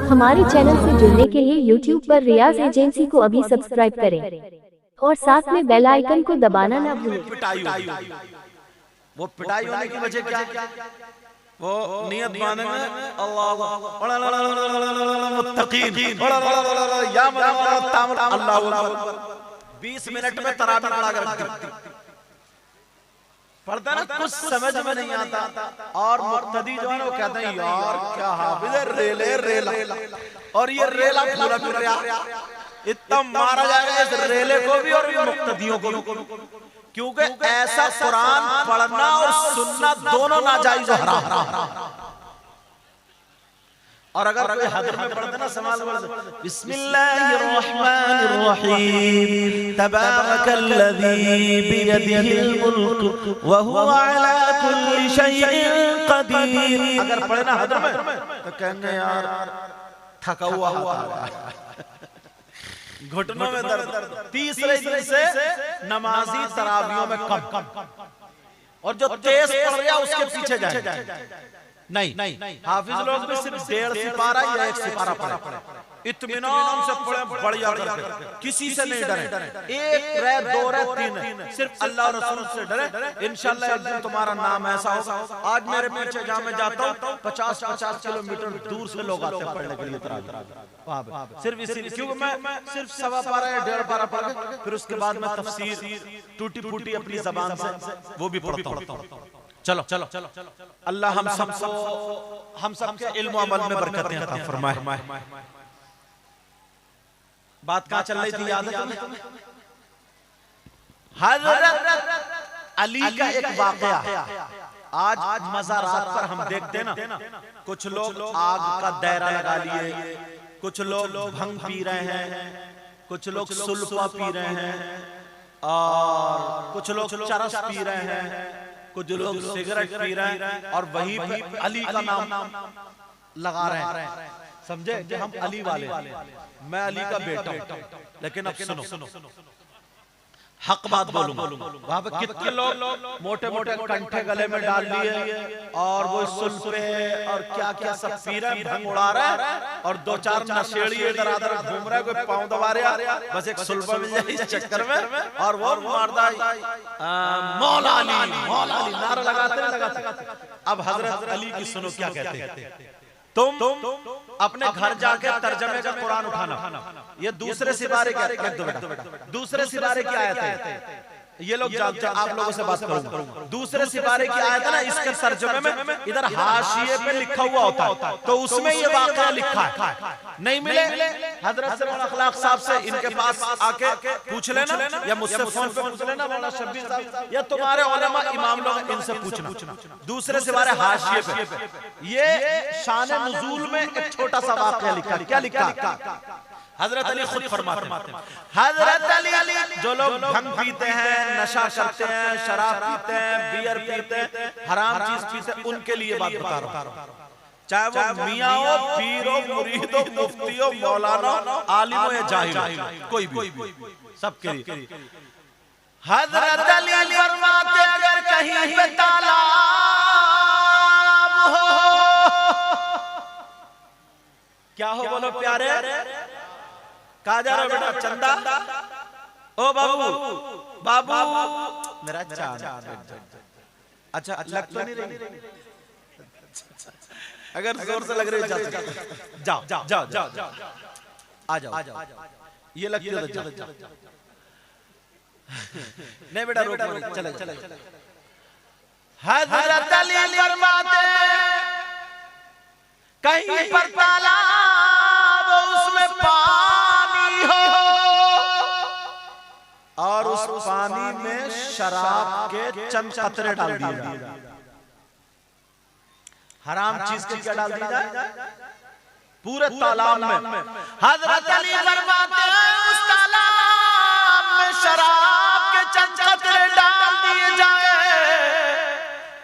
हमारे चैनल से जुड़ने के लिए YouTube पर रियाज एजेंसी को अभी सब्सक्राइब करें और साथ में बेल आइकन को दबाना ना भूलें। वो पिटाई होने की वजह क्या? वो नियत मानेंगे अल्लाह मुत्तकीन या अल्लाह 20 मिनट में तरावी पढ़ा कर पढ़ता ना, कुछ समझ में नहीं आता। और मुक्तदी जो है ना वो कहते हैं यार क्या हाफिज है, रेले रेला, और ये रेला पूरा फिर रहा, इतना मारा जाएगा इस रेले को भी और मुक्तदियों को भी, क्योंकि ऐसा कुरान पढ़ना और सुनना दोनों नाजायज और हराम। और अगर कोई हदर में पढ़ते ना समाल बिस्मिल्लाहिर्रहमानिर्रहीम तबारकल्लज़ी बियदिहिल मुल्क व हुवा अला कुल्ली शैइन क़दीर, अगर पढ़े ना हदर में तो कहेंगे यार थका हुआ घुटनों में दर्द। तीसरे दिन से नमाजी तरावियों में कम, और जो तेज पढ़ गया उसके पीछे जाए नहीं। हाफिज लोग भी सिर्फ 1.5 सिपारा या 1 सिपारा पढ़े, इत्मीनान से पढ़े, बढ़िया करके, किसी से नहीं डरे, 1 रे 2 रे 3 सिर्फ अल्लाह रसूल से डरे। इंशाल्लाह एक दिन तुम्हारा नाम ऐसा होगा। आज मेरे पीछे जहां मैं जाता हूँ 50-50 किलोमीटर दूर से लोग आते हैं पढ़ने के लिए तरावी, सिर्फ इसीलिए क्योंकि मैं सिर्फ 1.25 पारा या 1.5 पारा पढ़ के फिर उसके बाद मैं तफसीर टूटी फूटी अपनी जबान से वो भी पढ़ता हूँ। चलो चलो अल्लाह हम सबके इल्म अमल में बरकतें अता फरमाए। बात कहाँ चल रही थी याद है तुम्हें? हज़रत अली का एक वाक़या। आज मज़ारात पर हम देखते हैं ना, कुछ लोग आग का दायरा लगा लिए, कुछ लोग भंग पी रहे हैं, कुछ लोग सुल्फा पी रहे हैं, और कुछ लोग चरस पी रहे हैं, कुछ लोग सिगरेट पी रहे हैं, और वही भी अली का नाम लगा रहे हैं। समझे कि हम अली वाले, मैं अली का बेटा हूं। लेकिन अब सुनो, हक बात बोलूंगा। वहां पे कितने लोग मोटे मोटे कंठे गले में डाल लिए और वो सुल्फे और क्या क्या सब पी रहे, भंग उड़ा रहे, और 2-4 नशेड़ी इधर उधर घूम रहे, कोई पांव दबा रहा, बस एक सुल्फा मिल जाए इस चक्कर में, और वो मारदा मौला अली नारा लगाते। अब हजरत अली की सुनो क्या कहते हैं। तुम अपने घर जाके तर्जमे का कुरान उठाना, ये दूसरे सिपारे क्या, दूसरे सिपारे की आयत है, ये लोग जानते हैं, आप लोगों से बात करूंगा। दूसरे सिपारे की आयत है ना, इसके तर्जमे में इधर हाशिए पे लिखा हुआ होता है, तो उसमें ये वाकया लिखा है। नहीं मिले हजरत अखलाक साहब से इनके पास आके पूछ लेना, या मुझसे फोन पे पूछ लेना, मौलाना शब्बीर साहब या तुम्हारे उलमा इमाम लोग, इनसे पूछना। दूसरे सिपारे हाशिए पे ये शान नुज़ूल में एक छोटा सा वाकया लिखा। क्या लिखा? हजरत अली खुद फरमाते हैं, हजरत अली जो लोग भंग पीते हैं, नशा करते हैं, शराब पीते हैं, बियर पीते हैं, हराम चीज पीते हैं, उनके लिए बात बता रहा हूं। चाहे वो मियाँ हो, पीर हो, मुरीद हो, मुफ्ती हो, मौलाना हो, आलिम हो या जाहिल हो, कोई भी, सबके लिए। हजरत अली फरमाते अगर कहीं पे तालाब हो, क्या हो बोलो प्यारे? कहा जा रहा है बेटा? चंदा? ओ बाबू मेरा चांद। अच्छा लग तो नहीं रही? अगर जोर से लग रही है जाओ आ जाओ, ये लगती है तो जाओ। नहीं बेटा रोक, चले। हज़रत अली फरमाते कहीं पर तालाब उसमें पानी हो, और उस पानी में शराब के चंद कतरे डाल दिए जाए। हराम चीज के क्या डाल दी जाए? पूरे तालाब में। हजरत अली फरमाते हैं उस तालाब में शराब के चंद कतरे डाल दिए जाए।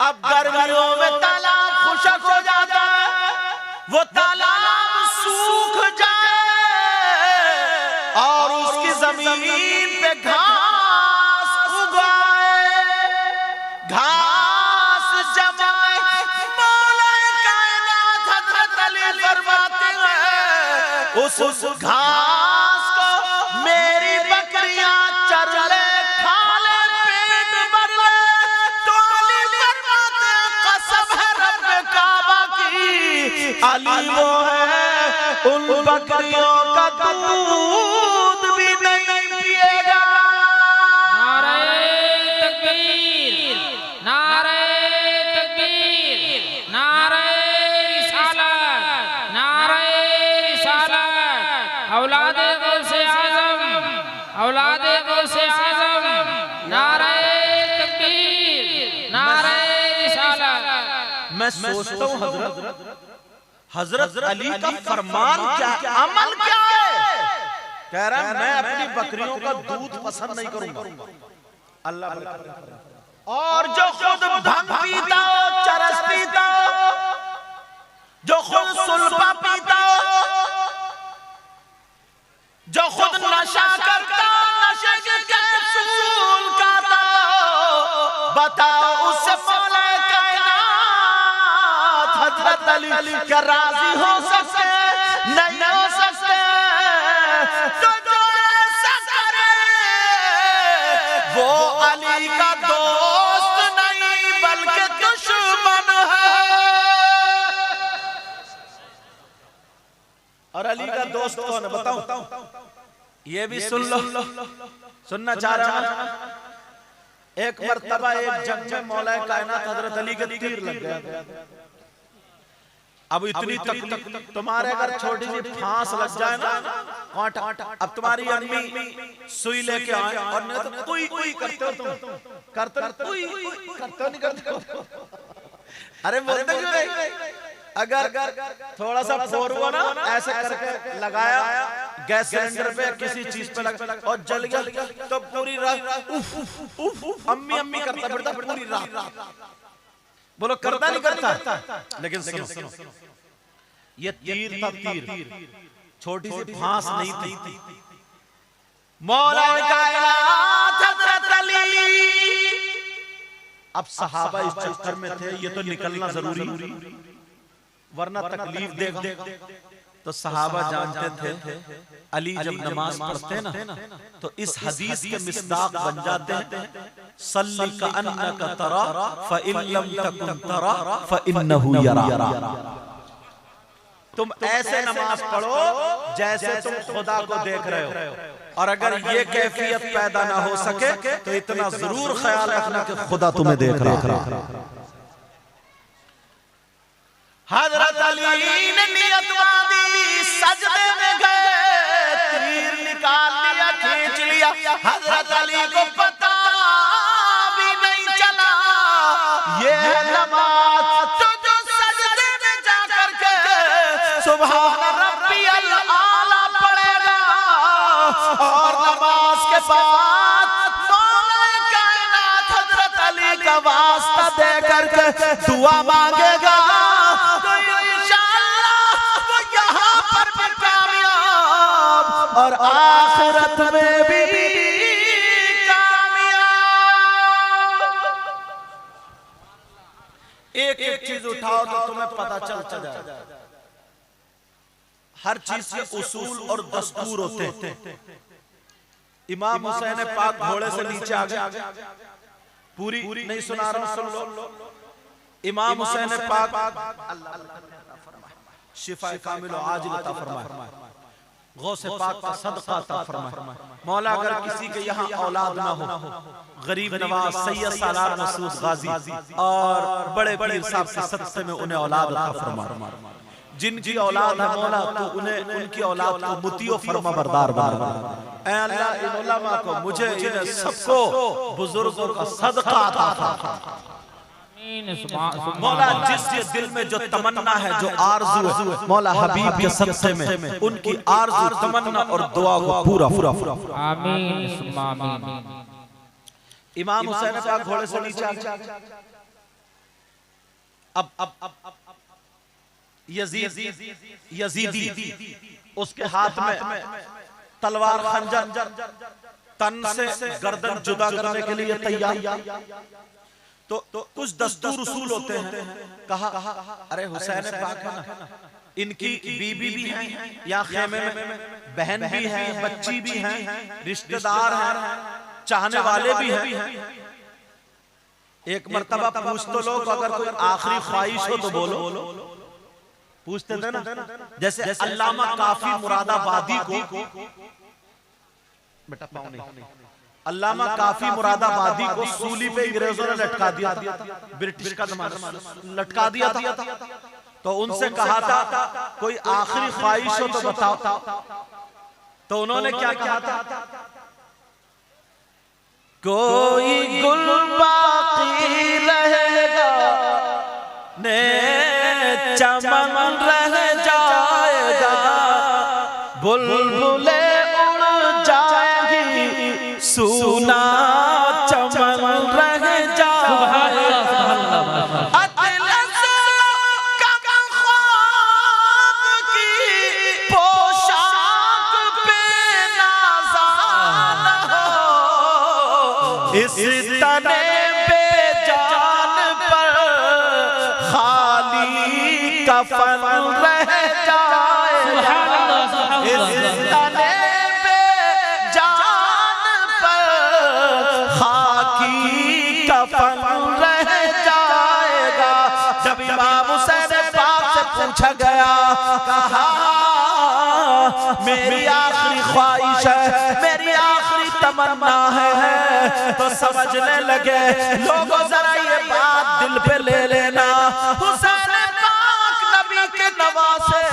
अब गर्मियों में तालाब खुशक हो जाता है, वो तालाब सूख जाए और उसकी जमीन पे घास उगाए, घास जमाए। मौला कायनात हज़रत अली फरमाते हैं उस घास को मेरी बकरियां चर ले, खा ले, पेट भर ले। तो अली फरमाते कसम है रब काबा की, अली वो है उन बकरियों का दूध भी नहीं पिएगा। नारे तकबीर, नारे तकबीर, नारे रिसालत, नारे रिसालत। औलादे गौसे आज़म, औलादे गौसे आज़म, नारे तकबीर, नारे रिसालत। मैं सोचता हूँ हजरत अली का फरमान क्या है, अमल क्या है? कह रहा है मैं अपनी बकरियों का दूध पसंद नहीं करूंगा। अल्लाह और जो खुद भंग पीता हो, चरस पीता हो, जो खुद सुल्फा पीता हो, जो खुद नशा करता हो, नशे के कैप्सूल खाता हो, बताओ उससे मौला कायनात हजरत अली क्या राजी हो सकते? नहीं हो सकते। तो जो ऐसा करे वो अली का दोस्त नहीं बल्कि दुश्मन है। और अली का दोस्त कौन है बताऊं? ये भी सुन लो, सुनना चाह रहा हूं। एक मर्तबा एक जंग में मौला कायनात हजरत अली के तीर लग गया। अब इतनी तकलीफ, तुम्हारे अगर छोटी सी फांस लग जाए ना कांटा, अब तुम्हारी अम्मी सुई लेके आए और नहीं तो उई उई करते हो, तुम करते उई करते हो, नहीं करते? अरे बोलते क्यों नहीं? अगर थोड़ा सा फोर हुआ ना, ऐसे करके लगाया गैस सिलेंडर पे किसी चीज पे लगा और जल गया तो पूरी रात अम्मी अम्मी करता फिरता पूरी रात। बोलो करता नहीं करता? लेकिन सुनो, ये तीर था, तीर, छोटी सी फांस नहीं थी। मौला कायनात हज़रत अली, अब सहाबा इस चक्कर में थे ये तो निकलना जरूरी, वरना तकलीफ देगा। तो सहाबा जानते थे अली जब नमाज पढ़ते ना तो इस हदीस के मिस्दाक बन जाते हैं, सल्ली का अन्नका तरा फ़इन लम तकुन तरा फ़इन्नहु यरा। तुम ऐसे नमाज पढ़ो जैसे तुम खुदा को देख रहे हो। और अगर ये कैफियत पैदा ना हो सके तो इतना जरूर ख्याल रखना कि खुदा तुम्हें देख रहा है। हजरत अली ने नियत बांधी, सजदे में गए, तीर निकाल लिया, खींच लिया। हजरत अली को पता भी नहीं चला ये नमाज तो जो सजदे में जाकर के सुभान रब्बियल आला पढ़ेगा और नमाज के बाद मौला कायनात हजरत अली का वास्ता दे करके दुआ मांगेगा तो इंशाअल्लाह वो यहाँ पर भी कामयाब और आखिरत में भी कामयाब। एक एक चीज उठाओ तो तुम्हें पता चलता जाए। हर चीज के उसूल और दस्तूर होते हैं। इमाम हुसैन पाक घोड़े से नीचे आ गए, पूरी नहीं सुना रहा हूं, सुन लो। इमाम हुसैन पाक शिफा कामिल आजिल अता फरमाए, गौसे पाक का सदका अता फरमाए। मौला अगर किसी के यहाँ औलाद ना हो, गरीब नवाज सैयद सालार मसूद गाजी और बड़े पीर साहब के सदक़े में उन्हें औलाद अता फरमाए। जिनकी औलाद है मौला तो उन्हें उनकी औलाद को मुतियो फरमा बरदार बना। ऐ अल्लाह इन उलमा को, मुझे, इन्हें सबको बुजुर्गों का सदका अता फरमा। मौला जिस दिल में जो तमन्ना है, जो आरज़ू है, मौला हबीब के सदक़े में उनकी आरज़ू, तमन्ना और दुआ को पूरा पूरा आमीन। इमाम हुसैन पाक घोड़े से नीचे आ गए। अब यजीदी उसके हाथ में तलवार खंजर, तन से गर्दन जुदा करने के लिए तैयार। तो कुछ दस्तूर उसूल होते हैं। कहा अरे हुसैन पाक है ना, इनकी बीबी भी है या खेमे में, बहन भी है, बच्ची भी है, रिश्तेदार हैं, चाहने वाले भी हैं। एक मर्तबा पूछ तो लोग, अगर कोई आखिरी ख्वाहिश हो तो बोलो। पूछते थे ना, जैसे अल्लामा काफी मुरादाबादी को, बेटा पाँव नहीं, अल्लामा काफी मुरादाबादी को सूली पे अंग्रेजों ने लटका दिया था, ब्रिटिश का जमाना, लटका दिया था। तो उनसे कहा था कोई आखिरी ख्वाहिश हो तो बताओ। तो उन्होंने क्या कहा था? कोई गुल बाकी रहेगा ने चमन रह जाएगा, बुलबुले उड़ जाएंगी, सूना चमन रह जाएगा। इस तने बेजान पर खाली कफन रह जाएगा। इस तने बेजान पर खाकी कफन रह जाएगा। जब इमाम हुसैन पाक से पूछा गया, कहा मेरी आखिरी ख्वाहिश है, मेरी आखिरी तमन्ना है, तो समझने लगे लोगों जरा ये बात दिल पे ले लेना। हुसैन पाक नबी के नवासे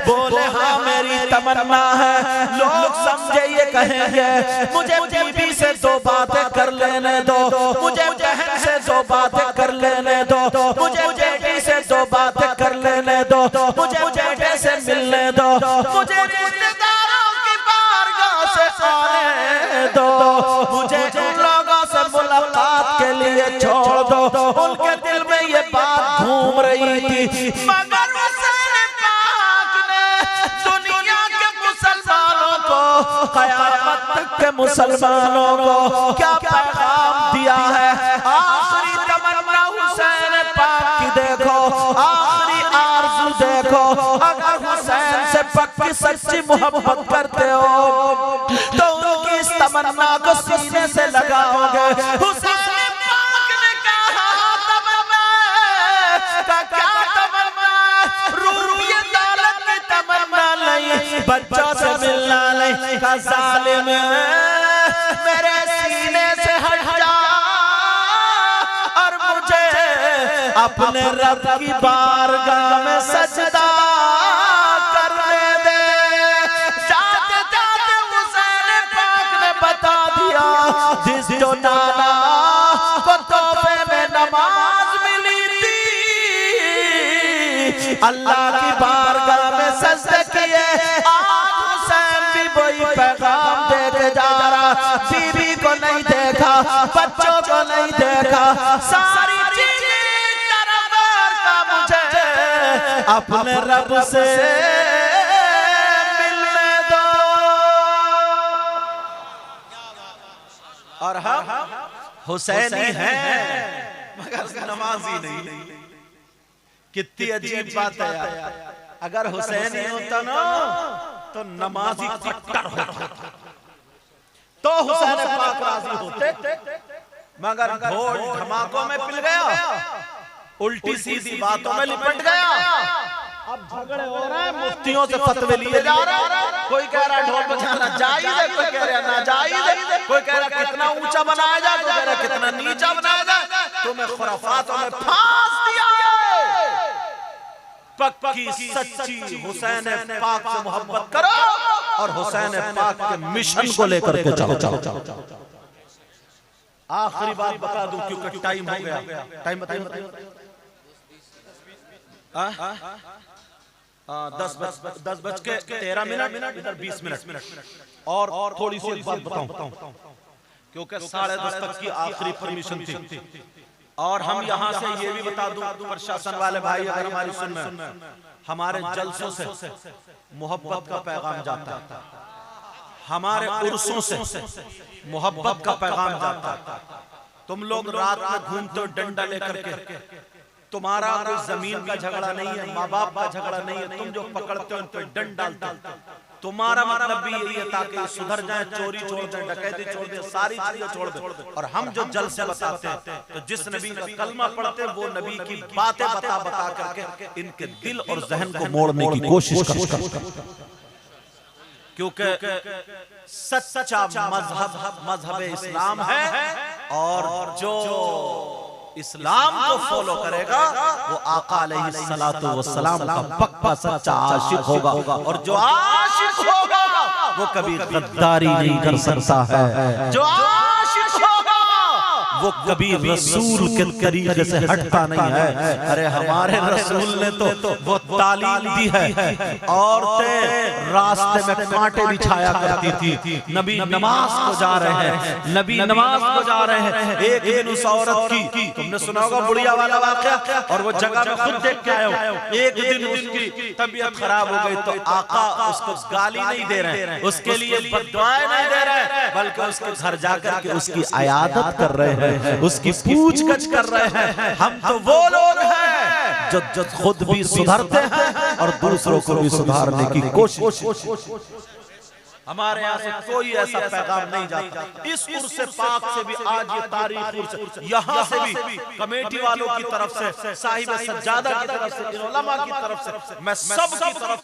बोले हाँ मेरी तमन्ना है। लोग समझे ये कहेंगे मुझे बीबी से दो बातें कर लेने दो, मुझे बहन से दो बातें कर लेने दो, मुझे बेटी से दो बातें कर लेने दो, मुझे बेटे से मिलने दो, मुझे रिश्तेदारों की बारगाह से आने दो, मुझे उन लोगों से मुलाकात के लिए छोड़ दो। उनके दिल में ये बात घूम रही थी, मगर हुसैन पाक ने दुनिया के मुसलमानों को, क़यामत तक के मुसलमानों को क्या पैगाम दिया है। आखिरी तमन्ना हुसैन पाक की देखो, आखिरी आरज़ू देखो। अगर हुसैन से पक्की सच्ची मोहब्बत करते हो तो उनकी इस तमन्ना को सीने से लगाओगे। हुसैन पाक ने कहा तमन्ना का क्या तमन्ना, रूह दौलत की तमन्ना नहीं, बच्चों से मिलना नहीं। का जालिम मेरे सीने से हट जा और मुझे अपने रब की बारगाह में सजदा करने दे। जाते जाते हुसैन पाक ने बता दिया, जिस जो नाना को तोहफे में नमाज मिली थी, अल्लाह की बारगाह में सजदे किए, आज हुसैन भी वही पैगाम दे के जा रहा। बीबी को नहीं देखा, बच्चों को नहीं देखा, सारी अपने रब से मिलने दो। और हम हुसैनी हैं मगर नमाजी नहीं। कितनी अजीब बात है यार। अगर हुसैनी होता ना तो नमाजी कट्टर होता, तो हुसैन पाक राजी होते, मगर ढोल धमाकों में पिल गया, उल्टी सीधी बातों में लिपट गया। अब झगड़े हो रहे हैं, मुफ्तियों से फतवे लिए जा रहे हैं। कोई कह रहा है ढोल बजाना जायज है, कोई कह रहा है नाजायज है, कोई कह रहा है कितना ऊंचा बनाया जाए, कोई कह रहा है कितना नीचा बनाया जाए। तुम्हें खुराफातों में फांस दिया है। पक्की सच्ची हुसैन पाक से मोहब्बत करो और हुसैन पाक के मिशन को लेकर के चलो। आखिरी बात बता दूं क्योंकि टाइम हो गया। टाइम बताइए। 10:13 इधर 20 मिनट और थोड़ी सी बात बताऊं क्योंकि 10:30 तक की आखिरी परमिशन थी। और हम यहाँ से ये भी बता दूं, प्रशासन वाले भाई अगर हमारी सुन रहे हैं, हमारे जलसों से मोहब्बत का पैगाम जाता है, हमारे उर्सों से मोहब्बत का पैगाम जाता है। तुम लोग रात में घूमते हो डंडा लेकर के, तुम्हारा कोई जमीन का झगड़ा नहीं है, माँ बाप का झगड़ा नहीं है, तुम जो पकड़ते हो उन पे दंड डालते हो। तुम्हारा मतलब भी यही है ताकि सुधर जाए, चोरी छोड़ दें, डकैती छोड़ दें, सारी चीजें छोड़ दें। और हम जो जल से बताते हैं, तो जिस नबी का कलमा पढ़ते हैं वो नबी की बातें बता बता करके इनके दिल और जहन को मोड़ने की कोशिश करते हैं। क्योंकि सच्चा मजहब इस्लाम है, और जो इस्लाम को फॉलो करेगा वो आका अलैहिस्सलातु वस्सलाम का पक्का सच्चा आशिक होगा। और जो आशिक होगा वो कभी गद्दारी नहीं कर सकता है। जो आशिक होगा वो कभी रसूल के तरीके से हटता नहीं है। अरे हमारे रसूल ने तो वो तालीम दी है, औरतें रास्ते में कांटे बिछाया करती थी, नबी नमाज को जा रहे हैं, नबी नमाज को जा रहे हैं। एक दिन उस औरत की, तुमने सुना होगा बुढ़िया वाला वाक़या, और वो जगह में खुद देख के आए हो। एक दिन उसकी तबीयत खराब हो गई तो आका उसको गाली नहीं दे रहे, उसके लिए बद्दुआएं नहीं दे रहे, बल्कि उसके घर जाकर के उसकी इयादत कर रहे हैं, उसकी पूछगछ कर रहे हैं। हम तो वो लोग हैं जो खुद भी सुधरते हैं और दूसरों को भी सुधारने की कोशिश। हमारे यहाँ से कोई ऐसा पैगाम नहीं जाता। इस उर्स पाक से भी आज ये तारीख उर्स, यहाँ से भी कमेटी वालों की तरफ से, साहिब सज्जादा की तरफ से, इन उलमा की तरफ से, मैं सब की तरफ